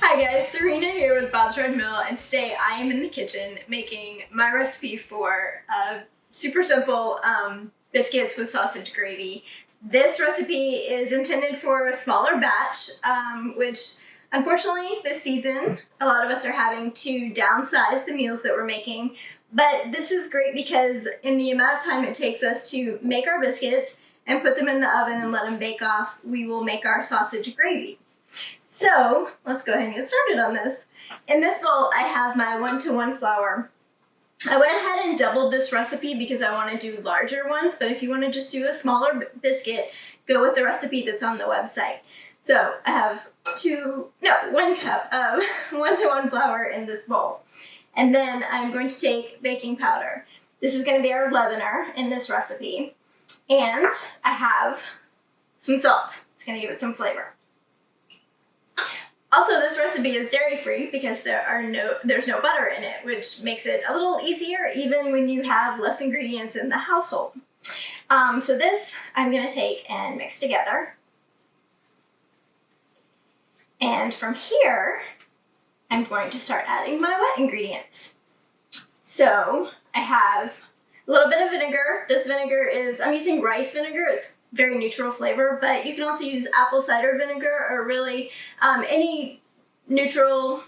Hi guys, Sarena here with Bob's Red Mill, and today I am in the kitchen making my recipe for super simple biscuits with sausage gravy. This recipe is intended for a smaller batch, which unfortunately this season a lot of us are having to downsize the meals that we're making. But this is great because in the amount of time it takes us to make our biscuits and put them in the oven and let them bake off, we will make our sausage gravy. So let's go ahead and get started on this. In this bowl, I have my 1-to-1 flour. I went ahead and doubled this recipe because I want to do larger ones, but if you want to just do a smaller biscuit, go with the recipe that's on the website. So I have 1 cup of 1-to-1 flour in this bowl. And then I'm going to take baking powder. This is going to be our leavener in this recipe. And I have some salt. It's going to give it some flavor. Also, this recipe is dairy-free because there's no butter in it, which makes it a little easier even when you have less ingredients in the household. So this I'm going to take and mix together. And from here, I'm going to start adding my wet ingredients. So I have a little bit of vinegar. This vinegar is, I'm using rice vinegar. It's very neutral flavor, but you can also use apple cider vinegar or really any neutral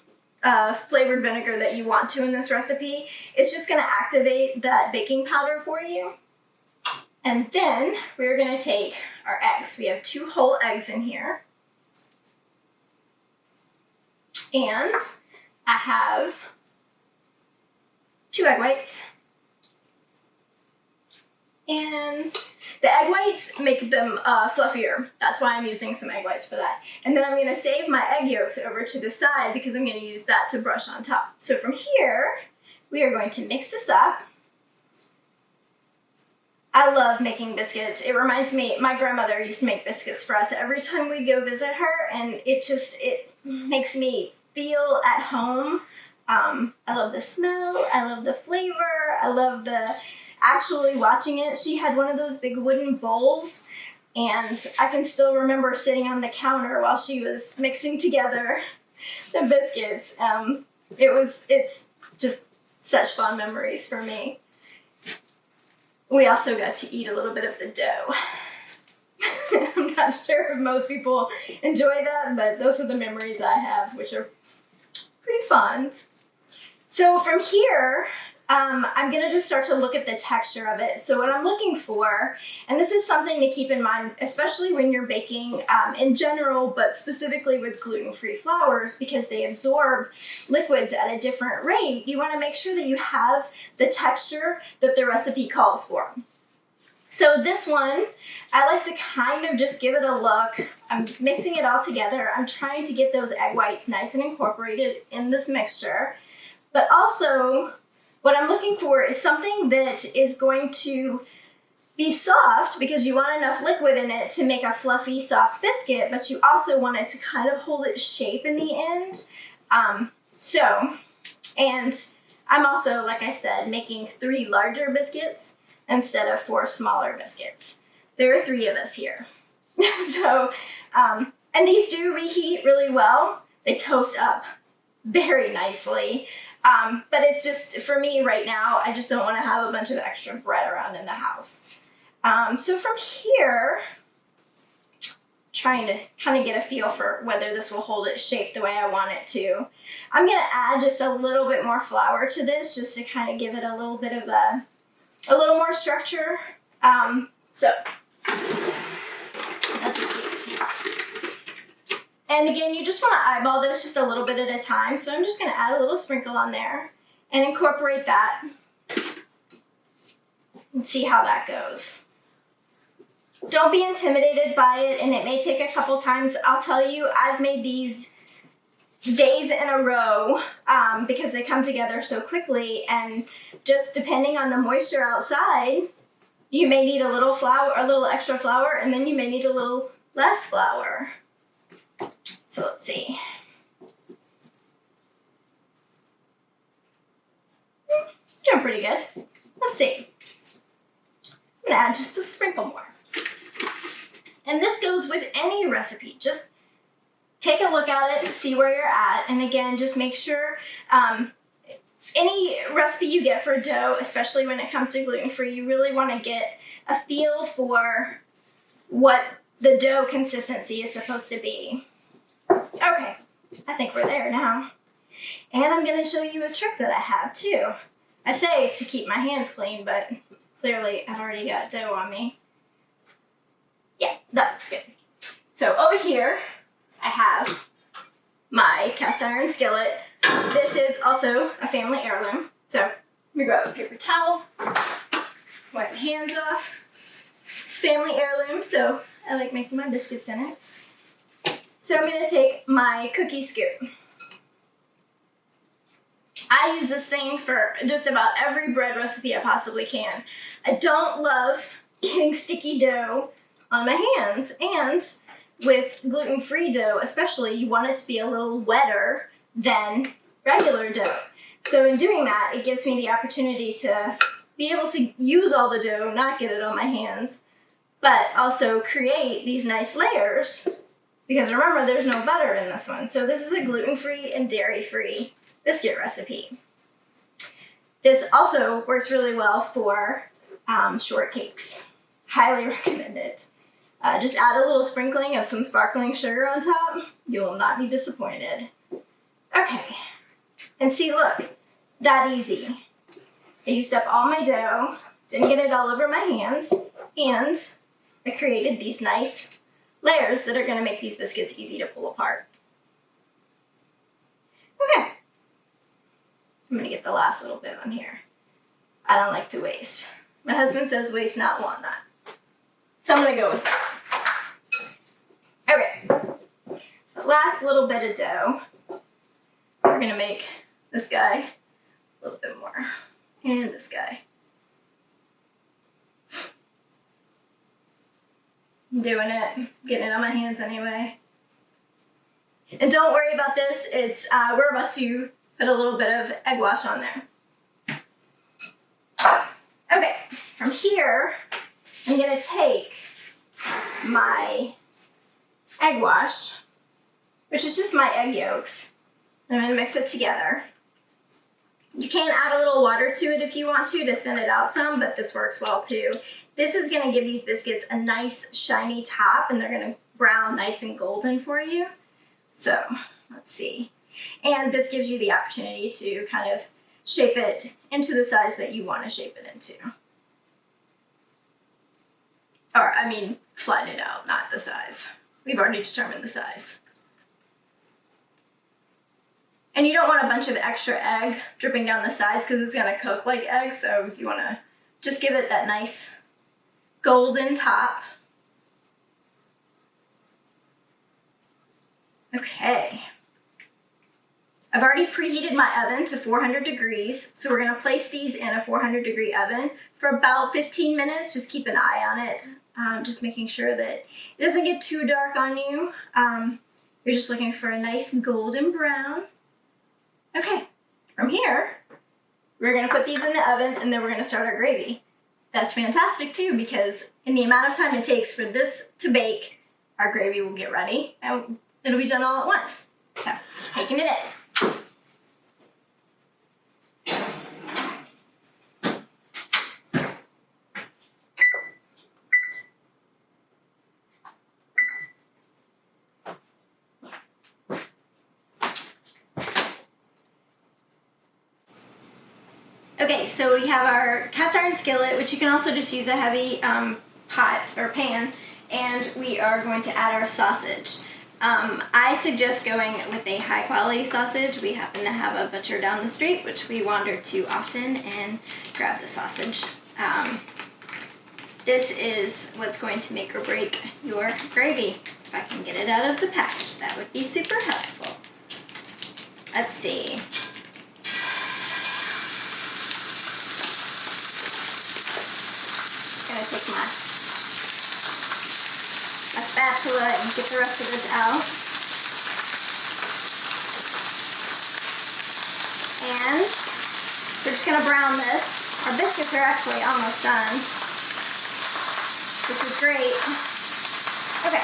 flavored vinegar that you want to in this recipe. It's just going to activate that baking powder for you. And then we're going to take our eggs. We have 2 whole eggs in here. And I have 2 egg whites. And the egg whites make them fluffier. That's why I'm using some egg whites for that. And then I'm going to save my egg yolks over to the side because I'm going to use that to brush on top. So from here, we are going to mix this up. I love making biscuits. It reminds me, my grandmother used to make biscuits for us every time we'd go visit her, and it makes me feel at home. I love the smell. I love the flavor. I love actually watching it. She had one of those big wooden bowls, and I can still remember sitting on the counter while she was mixing together the biscuits. It's just such fond memories for me. We also got to eat a little bit of the dough. I'm not sure if most people enjoy that, but those are the memories I have, which are pretty fond. So from here, I'm going to just start to look at the texture of it. So what I'm looking for, and this is something to keep in mind, especially when you're baking in general, but specifically with gluten-free flours, because they absorb liquids at a different rate, you want to make sure that you have the texture that the recipe calls for. So this one, I like to kind of just give it a look. I'm mixing it all together. I'm trying to get those egg whites nice and incorporated in this mixture, but also what I'm looking for is something that is going to be soft because you want enough liquid in it to make a fluffy, soft biscuit, but you also want it to kind of hold its shape in the end. And I'm also, like I said, making 3 larger biscuits instead of 4 smaller biscuits. There are 3 of us here. And these do reheat really well. They toast up very nicely. But it's just, for me right now, I just don't want to have a bunch of extra bread around in the house. So from here, trying to kind of get a feel for whether this will hold its shape the way I want it to. I'm going to add just a little bit more flour to this just to kind of give it a little bit of a little more structure. So let's see. And again, you just want to eyeball this just a little bit at a time. So I'm just going to add a little sprinkle on there and incorporate that and see how that goes. Don't be intimidated by it, and it may take a couple times. I'll tell you, I've made these days in a row because they come together so quickly, and just depending on the moisture outside, you may need a little flour, a little extra flour, and then you may need a little less flour. So let's see. Doing pretty good. Let's see. I'm gonna add just a sprinkle more. And this goes with any recipe. Just take a look at it, see where you're at, and again, just make sure any recipe you get for dough, especially when it comes to gluten-free, you really want to get a feel for what the dough consistency is supposed to be. Okay, I think we're there now. And I'm going to show you a trick that I have too. I say to keep my hands clean, but clearly I've already got dough on me. Yeah, that looks good. So over here, I have my cast iron skillet. This is also a family heirloom. So let me grab a paper towel, wipe my hands off. It's family heirloom, so I like making my biscuits in it. So I'm going to take my cookie scoop. I use this thing for just about every bread recipe I possibly can. I don't love getting sticky dough on my hands, and with gluten-free dough especially, you want it to be a little wetter than regular dough. So in doing that, it gives me the opportunity to be able to use all the dough, not get it on my hands, but also create these nice layers, because remember, there's no butter in this one. So this is a gluten-free and dairy-free biscuit recipe. This also works really well for shortcakes. Highly recommend it. Just add a little sprinkling of some sparkling sugar on top. You will not be disappointed. Okay, and see, look, that easy. I used up all my dough, didn't get it all over my hands, and I created these nice layers that are going to make these biscuits easy to pull apart. Okay, I'm going to get the last little bit on here. I don't like to waste. My husband says waste not, want not. So I'm going to go with that. Okay, the last little bit of dough, we're going to make this guy a little bit more, and this guy. I'm doing it, getting it on my hands anyway. And don't worry about this, it's we're about to put a little bit of egg wash on there. Okay, from here, I'm going to take my egg wash, which is just my egg yolks. I'm going to mix it together. You can add a little water to it if you want to thin it out some, but this works well too. This is going to give these biscuits a nice shiny top, and they're going to brown nice and golden for you. So let's see. And this gives you the opportunity to kind of shape it into the size that you want to shape it into. Or, I mean, flatten it out, not the size. We've already determined the size. And you don't want a bunch of extra egg dripping down the sides because it's going to cook like egg, so you want to just give it that nice golden top. Okay. I've already preheated my oven to 400 degrees, so we're going to place these in a 400 degree oven for about 15 minutes. Just keep an eye on it, just making sure that it doesn't get too dark on you. You're just looking for a nice golden brown. Okay, from here, we're going to put these in the oven, and then we're going to start our gravy. That's fantastic too, because in the amount of time it takes for this to bake, our gravy will get ready, and it'll be done all at once. So, take a minute. Okay, so we have our cast iron skillet, which you can also just use a heavy pot or pan, and we are going to add our sausage. I suggest going with a high quality sausage. We happen to have a butcher down the street, which we wander to often and grab the sausage. This is what's going to make or break your gravy. If I can get it out of the package, that would be super helpful. Let's see. Spatula and get the rest of this out. And we're just going to brown this. Our biscuits are actually almost done, which is great. Okay.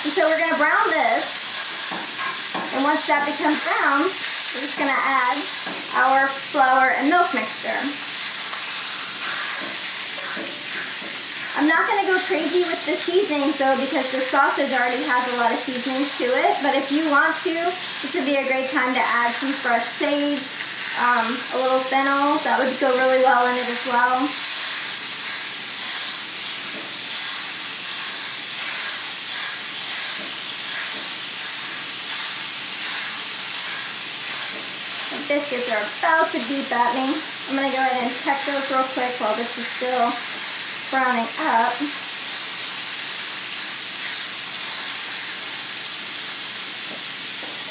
And so we're gonna brown this. And once that becomes brown, we're just gonna add our flour and milk mixture. I'm not gonna go crazy with the seasonings though, because the sausage already has a lot of seasonings to it, but if you want to, this would be a great time to add some fresh sage, a little fennel, that would go really well in it as well. The biscuits are about to beep at me. I'm gonna go ahead and check those real quick while this is still browning up.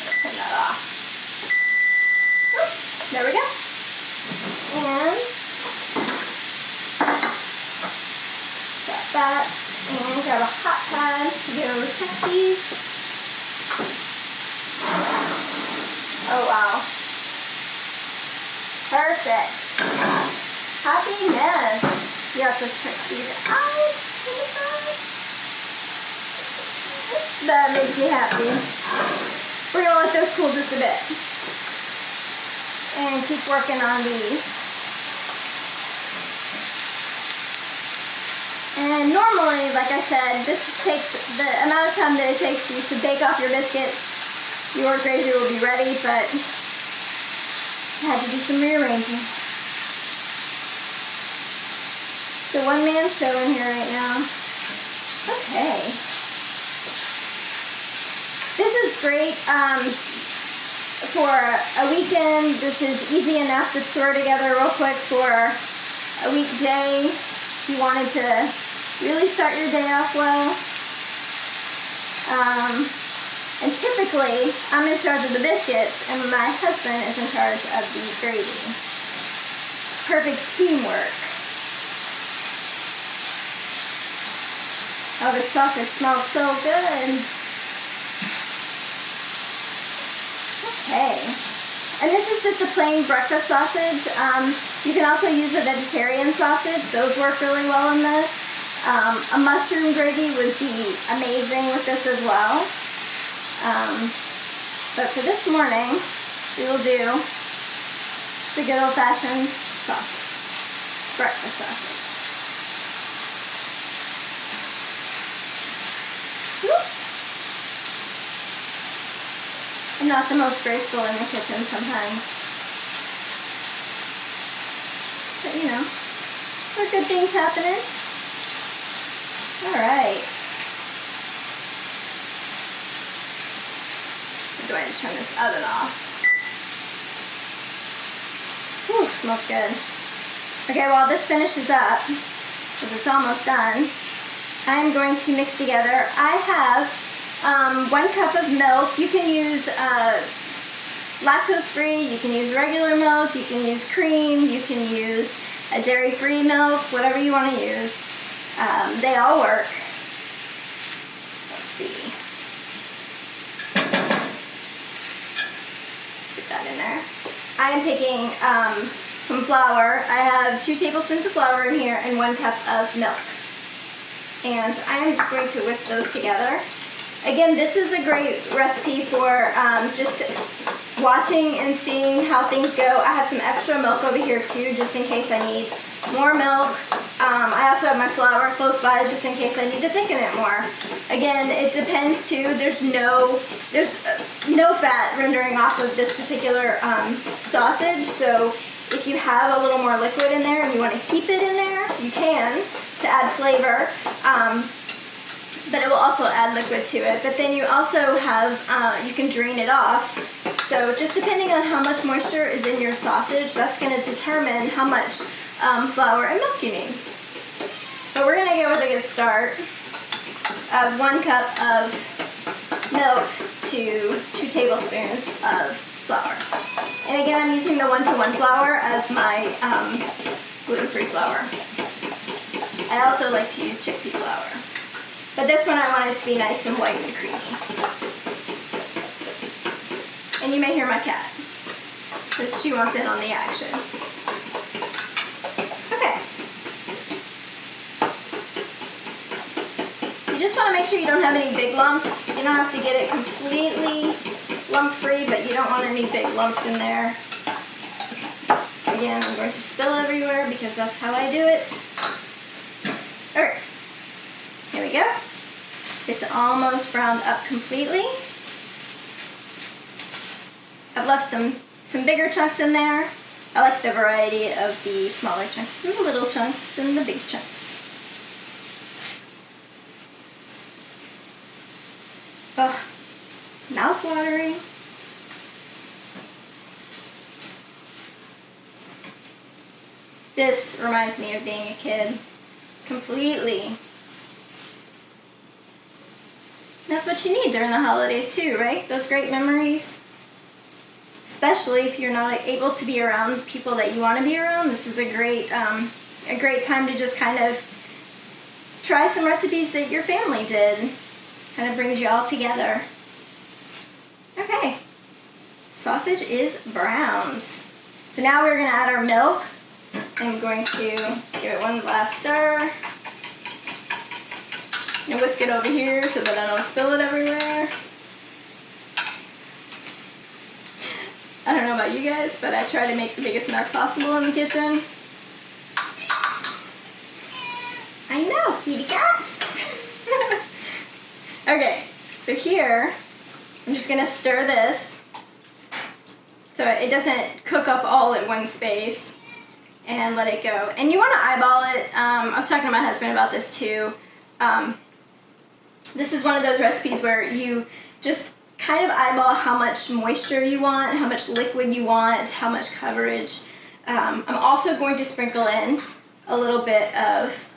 Turn that off. Oop, there we go. And got that. And grab a hot pad to go check these. Oh wow. Perfect. Happiness. You have to check these out. That makes me happy. We're gonna let those cool just a bit. And keep working on these. And normally, like I said, this takes the amount of time that it takes you to bake off your biscuits. Your gravy will be ready, but I had to do some rearranging. The one-man show in here right now. Okay. This is great for a weekend. This is easy enough to throw together real quick for a weekday. If you wanted to really start your day off well. And typically, I'm in charge of the biscuits and my husband is in charge of the gravy. Perfect teamwork. Oh, this sausage smells so good. Okay. And this is just a plain breakfast sausage. You can also use a vegetarian sausage. Those work really well in this. A mushroom gravy would be amazing with this as well. But for this morning, we will do the good old-fashioned sausage. Breakfast sausage. I'm not the most graceful in the kitchen sometimes. But you know, there are good things happening. Alright. Go ahead and turn this oven off. Whew, smells good. Okay, while this finishes up, because it's almost done, I'm going to mix together. I have 1 cup of milk. You can use lactose-free, you can use regular milk, you can use cream, you can use a dairy-free milk, whatever you want to use. They all work. Let's see. Put that in there. I am taking some flour. I have 2 tablespoons of flour in here and 1 cup of milk. And I am just going to whisk those together. Again, this is a great recipe for just watching and seeing how things go. I have some extra milk over here too, just in case I need more milk. I also have my flour close by just in case I need to thicken it more. Again, it depends too. There's no fat rendering off of this particular sausage, so if you have a little more liquid in there and you want to keep it in there, you can to add flavor. But it will also add liquid to it. But then you also have, you can drain it off. So just depending on how much moisture is in your sausage, that's going to determine how much flour and milk you need. But we're going to go with a good start of 1 cup of milk to 2 tablespoons of flour. And again, I'm using the 1-to-1 flour as my gluten-free flour. I also like to use chickpea flour. But this one I want it to be nice and white and creamy. And you may hear my cat, because she wants in on the action. Okay. You just want to make sure you don't have any big lumps. You don't have to get it completely lump-free, but you don't want any big lumps in there. Again, I'm going to spill everywhere because that's how I do it. Alright, here we go. It's almost browned up completely. I've left some bigger chunks in there. I like the variety of the smaller chunks and the little chunks and the big chunks. Oh, mouth-watering. This reminds me of being a kid. Completely. That's what you need during the holidays too, right? Those great memories. Especially if you're not able to be around people that you want to be around. This is a great time to just kind of try some recipes that your family did. Kind of brings you all together. Okay. Sausage is browned. So now we're going to add our milk. I'm going to give it one last stir. I'm going to whisk it over here so that I don't spill it everywhere. I don't know about you guys, but I try to make the biggest mess possible in the kitchen. I know, kitty cat. Okay, so here, I'm just gonna stir this so it doesn't cook up all at one space, and let it go. And you wanna eyeball it. I was talking to my husband about this too. This is one of those recipes where you just kind of eyeball how much moisture you want, how much liquid you want, how much coverage. I'm also going to sprinkle in a little bit of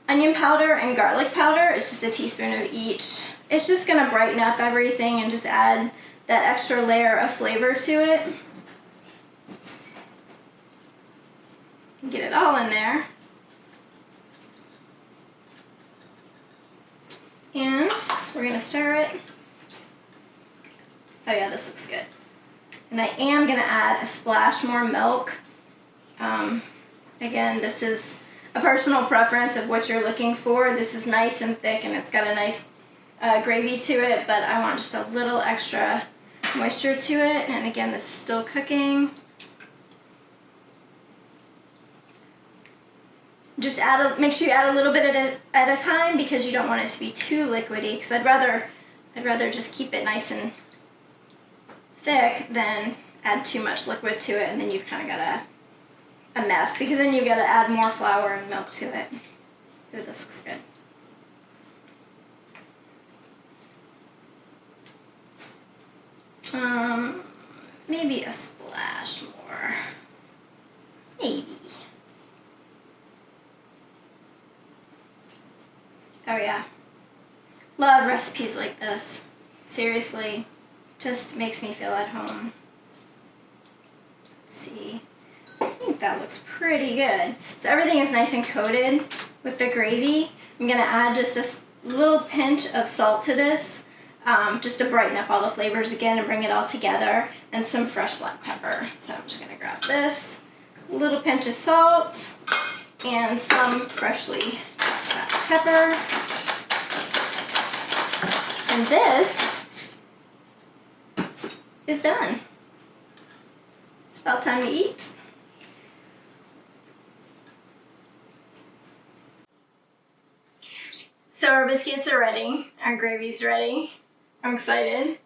onion powder and garlic powder. It's just a teaspoon of each. It's just going to brighten up everything and just add that extra layer of flavor to it. Get it all in there. And we're going to stir it. Oh yeah, this looks good. And I am going to add a splash more milk. Again, this is a personal preference of what you're looking for. This is nice and thick and it's got a nice gravy to it, but I want just a little extra moisture to it. And again, this is still cooking. Just make sure you add a little bit at a time because you don't want it to be too liquidy. Because I'd rather just keep it nice and thick than add too much liquid to it, and then you've kind of got a mess. Because then you've got to add more flour and milk to it. Ooh, this looks good. Maybe a splash more. Maybe. Oh yeah, love recipes like this. Seriously, just makes me feel at home. Let's see, I think that looks pretty good. So everything is nice and coated with the gravy. I'm gonna add just a little pinch of salt to this, just to brighten up all the flavors again and bring it all together, and some fresh black pepper. So I'm just gonna grab this, a little pinch of salt, and some freshly black pepper. And this is done. It's about time to eat. So our biscuits are ready. Our gravy's ready. I'm excited.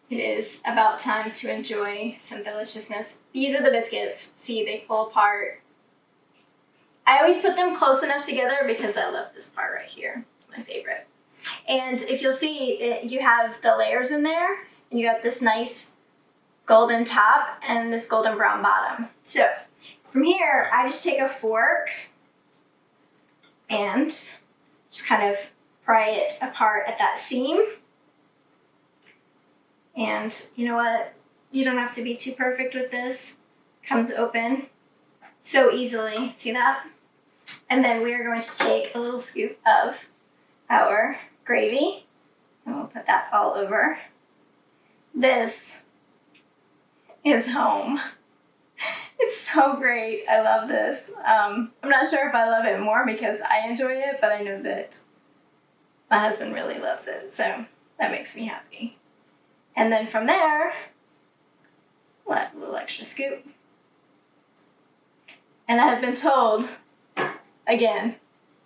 It is about time to enjoy some deliciousness. These are the biscuits. See, they pull apart. I always put them close enough together because I love this part right here. It's my favorite. And if you'll see, you have the layers in there, and you got this nice golden top and this golden brown bottom. So from here, I just take a fork and just kind of pry it apart at that seam. And you know what? You don't have to be too perfect with this. Comes open so easily. See that? And then we are going to take a little scoop of our gravy, and we'll put that all over. This is home. It's so great. I love this. I'm not sure if I love it more because I enjoy it, but I know that my husband really loves it, so that makes me happy. And then from there, a little extra scoop. And I have been told, again,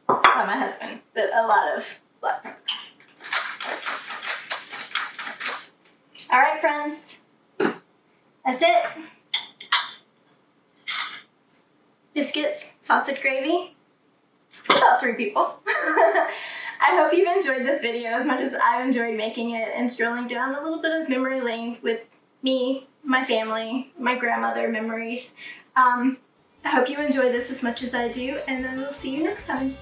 by my husband, that a lot of black pepper. All right, friends, that's it. Biscuits, sausage gravy, for about 3 people. I hope you've enjoyed this video as much as I've enjoyed making it and strolling down a little bit of memory lane with me, my family, my grandmother memories. I hope you enjoy this as much as I do, and then we'll see you next time.